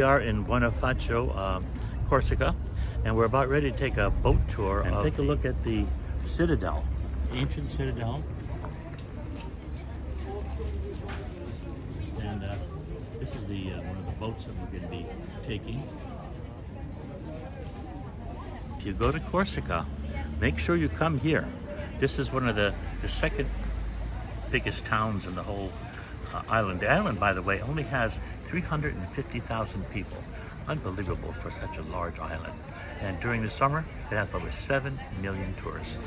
are in Bonifacio, Corsica, and we're about ready to take a boat tour and take a look at the citadel, ancient citadel. And this is the one of the boats that we're going to be taking. If you go to Corsica, make sure you come here. This is one of the second biggest towns in the whole island. The island, by the way, only has 350,000 people. Unbelievable for such a large island. And during the summer, it has over 7 million tourists.